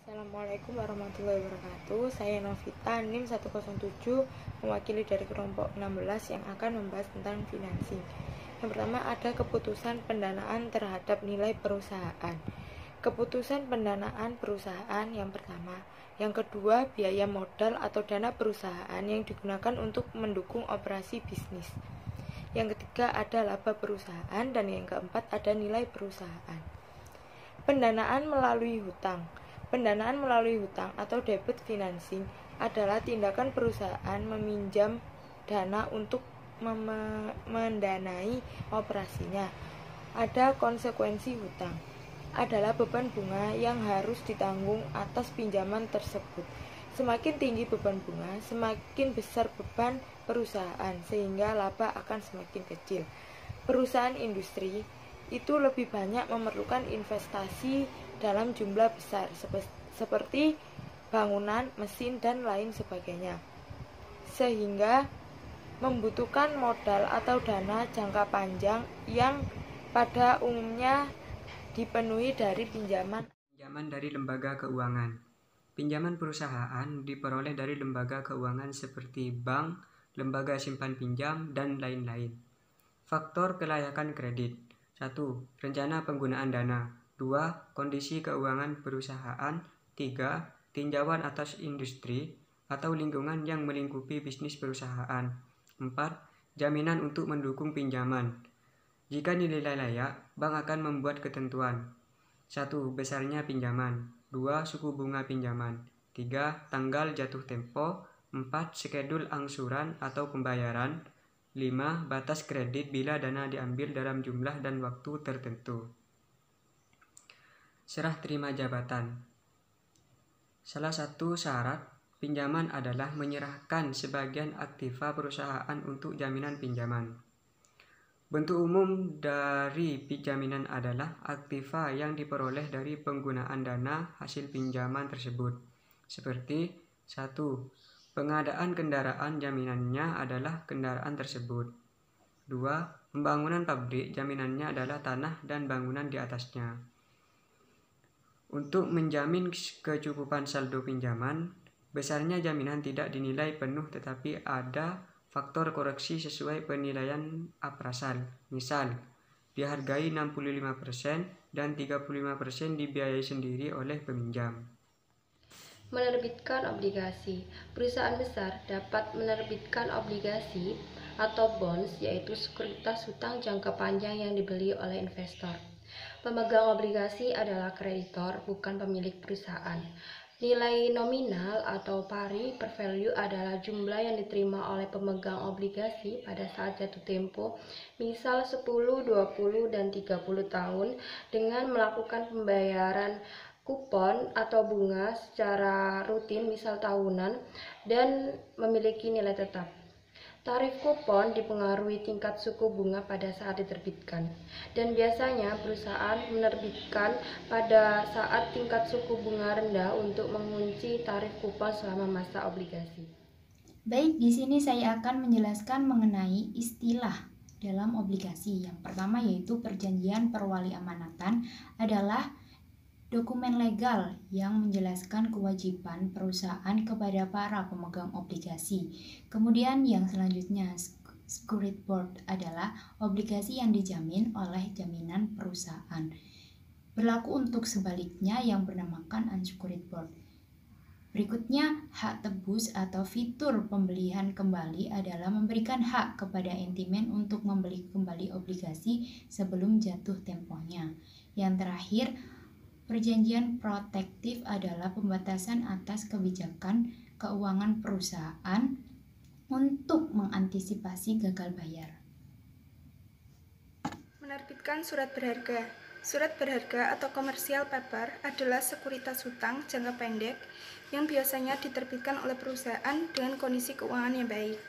Assalamualaikum warahmatullahi wabarakatuh. Saya Novita, NIM 107, mewakili dari kelompok 16 yang akan membahas tentang financing. Yang pertama ada keputusan pendanaan terhadap nilai perusahaan. Keputusan pendanaan perusahaan yang pertama. Yang kedua, biaya modal atau dana perusahaan yang digunakan untuk mendukung operasi bisnis. Yang ketiga ada laba perusahaan, dan yang keempat ada nilai perusahaan. Pendanaan melalui hutang. Pendanaan melalui hutang atau debt financing adalah tindakan perusahaan meminjam dana untuk mendanai operasinya. Ada konsekuensi hutang. Adalah beban bunga yang harus ditanggung atas pinjaman tersebut. Semakin tinggi beban bunga, semakin besar beban perusahaan, sehingga laba akan semakin kecil. Perusahaan industri itu lebih banyak memerlukan investasi dalam jumlah besar seperti bangunan, mesin, dan lain sebagainya, sehingga membutuhkan modal atau dana jangka panjang yang pada umumnya dipenuhi dari pinjaman dari lembaga keuangan. Pinjaman perusahaan diperoleh dari lembaga keuangan seperti bank, lembaga simpan pinjam, dan lain-lain. Faktor kelayakan kredit. 1. Rencana penggunaan dana. 2. Kondisi keuangan perusahaan. 3. Tinjauan atas industri atau lingkungan yang melingkupi bisnis perusahaan. 4. Jaminan untuk mendukung pinjaman. Jika nilai layak, bank akan membuat ketentuan. 1. Besarnya pinjaman. 2. Suku bunga pinjaman. 3. Tanggal jatuh tempo. 4. Skedul angsuran atau pembayaran. 5. Batas kredit bila dana diambil dalam jumlah dan waktu tertentu. Serah terima jabatan. Salah satu syarat pinjaman adalah menyerahkan sebagian aktiva perusahaan untuk jaminan pinjaman. Bentuk umum dari jaminan adalah aktiva yang diperoleh dari penggunaan dana hasil pinjaman tersebut, seperti 1. Pengadaan kendaraan, jaminannya adalah kendaraan tersebut. 2. Pembangunan pabrik, jaminannya adalah tanah dan bangunan di atasnya. Untuk menjamin kecukupan saldo pinjaman, besarnya jaminan tidak dinilai penuh tetapi ada faktor koreksi sesuai penilaian appraisal. Misal, dihargai 65% dan 35% dibiayai sendiri oleh peminjam. Menerbitkan obligasi. Perusahaan besar dapat menerbitkan obligasi atau bonds, yaitu sekuritas hutang jangka panjang yang dibeli oleh investor. Pemegang obligasi adalah kreditor, bukan pemilik perusahaan. Nilai nominal atau pari per value adalah jumlah yang diterima oleh pemegang obligasi pada saat jatuh tempo, misal 10, 20, dan 30 tahun, dengan melakukan pembayaran kupon atau bunga secara rutin, misal tahunan, dan memiliki nilai tetap. Tarif kupon dipengaruhi tingkat suku bunga pada saat diterbitkan, dan biasanya perusahaan menerbitkan pada saat tingkat suku bunga rendah untuk mengunci tarif kupon selama masa obligasi. Baik, di sini saya akan menjelaskan mengenai istilah dalam obligasi. Yang pertama yaitu perjanjian perwali amanatan adalah dokumen legal yang menjelaskan kewajiban perusahaan kepada para pemegang obligasi. Kemudian yang selanjutnya, security bond adalah obligasi yang dijamin oleh jaminan perusahaan. Berlaku untuk sebaliknya yang bernamakan unsecured bond. Berikutnya, hak tebus atau fitur pembelian kembali adalah memberikan hak kepada entimen untuk membeli kembali obligasi sebelum jatuh temponya. Yang terakhir, perjanjian protektif adalah pembatasan atas kebijakan keuangan perusahaan untuk mengantisipasi gagal bayar. Menerbitkan surat berharga. Surat berharga atau commercial paper adalah sekuritas hutang jangka pendek yang biasanya diterbitkan oleh perusahaan dengan kondisi keuangan yang baik.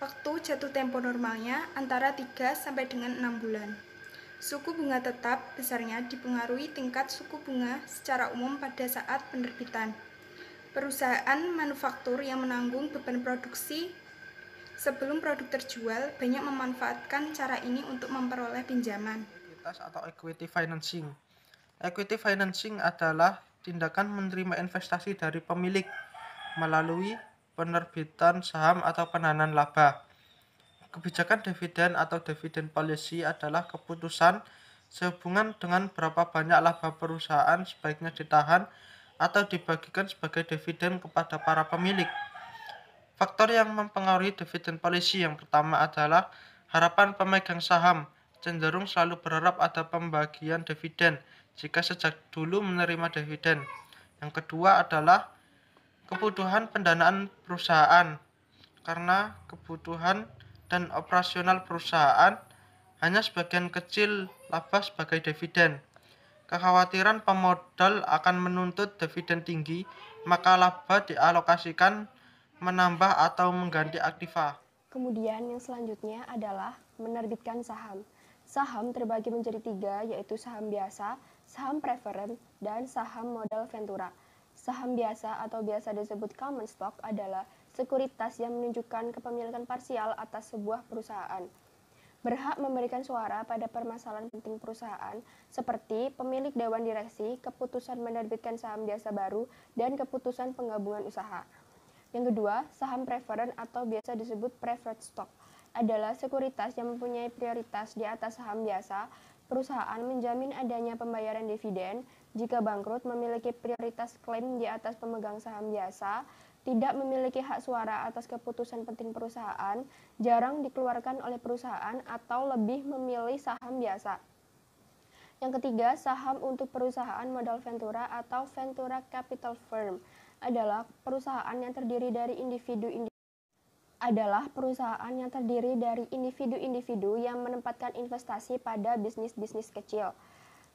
Waktu jatuh tempo normalnya antara 3 sampai dengan 6 bulan. Suku bunga tetap besarnya dipengaruhi tingkat suku bunga secara umum pada saat penerbitan. Perusahaan manufaktur yang menanggung beban produksi sebelum produk terjual banyak memanfaatkan cara ini untuk memperoleh pinjaman. Atau equity financing. Equity financing adalah tindakan menerima investasi dari pemilik melalui penerbitan saham atau penahanan laba. Kebijakan dividen atau dividend policy adalah keputusan sehubungan dengan berapa banyak laba perusahaan sebaiknya ditahan atau dibagikan sebagai dividen kepada para pemilik. Faktor yang mempengaruhi dividen policy yang pertama adalah harapan pemegang saham cenderung selalu berharap ada pembagian dividen jika sejak dulu menerima dividen. Yang kedua adalah kebutuhan pendanaan perusahaan, karena kebutuhan dan operasional perusahaan hanya sebagian kecil laba sebagai dividen. Kekhawatiran pemodal akan menuntut dividen tinggi, maka laba dialokasikan menambah atau mengganti aktiva. Kemudian yang selanjutnya adalah menerbitkan saham. Saham terbagi menjadi 3, yaitu saham biasa, saham preferen, dan saham modal ventura. Saham biasa atau biasa disebut common stock adalah sekuritas yang menunjukkan kepemilikan parsial atas sebuah perusahaan. Berhak memberikan suara pada permasalahan penting perusahaan seperti pemilik dewan direksi, keputusan menerbitkan saham biasa baru, dan keputusan penggabungan usaha. Yang kedua, saham preferen atau biasa disebut preferred stock adalah sekuritas yang mempunyai prioritas di atas saham biasa. Perusahaan menjamin adanya pembayaran dividen. Jika bangkrut, memiliki prioritas klaim di atas pemegang saham biasa, tidak memiliki hak suara atas keputusan penting perusahaan, jarang dikeluarkan oleh perusahaan, atau lebih memilih saham biasa. Yang ketiga, saham untuk perusahaan modal ventura atau ventura capital firm adalah perusahaan yang terdiri dari individu-individu yang menempatkan investasi pada bisnis-bisnis kecil.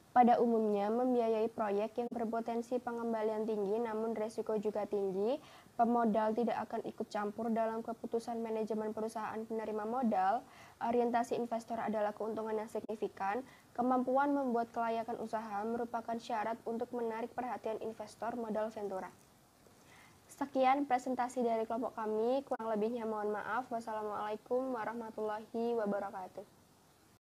Pada umumnya membiayai proyek yang berpotensi pengembalian tinggi namun risiko juga tinggi. Pemodal tidak akan ikut campur dalam keputusan manajemen perusahaan penerima modal. Orientasi investor adalah keuntungan yang signifikan. Kemampuan membuat kelayakan usaha merupakan syarat untuk menarik perhatian investor modal ventura. Sekian presentasi dari kelompok kami, kurang lebihnya mohon maaf. Wassalamualaikum warahmatullahi wabarakatuh.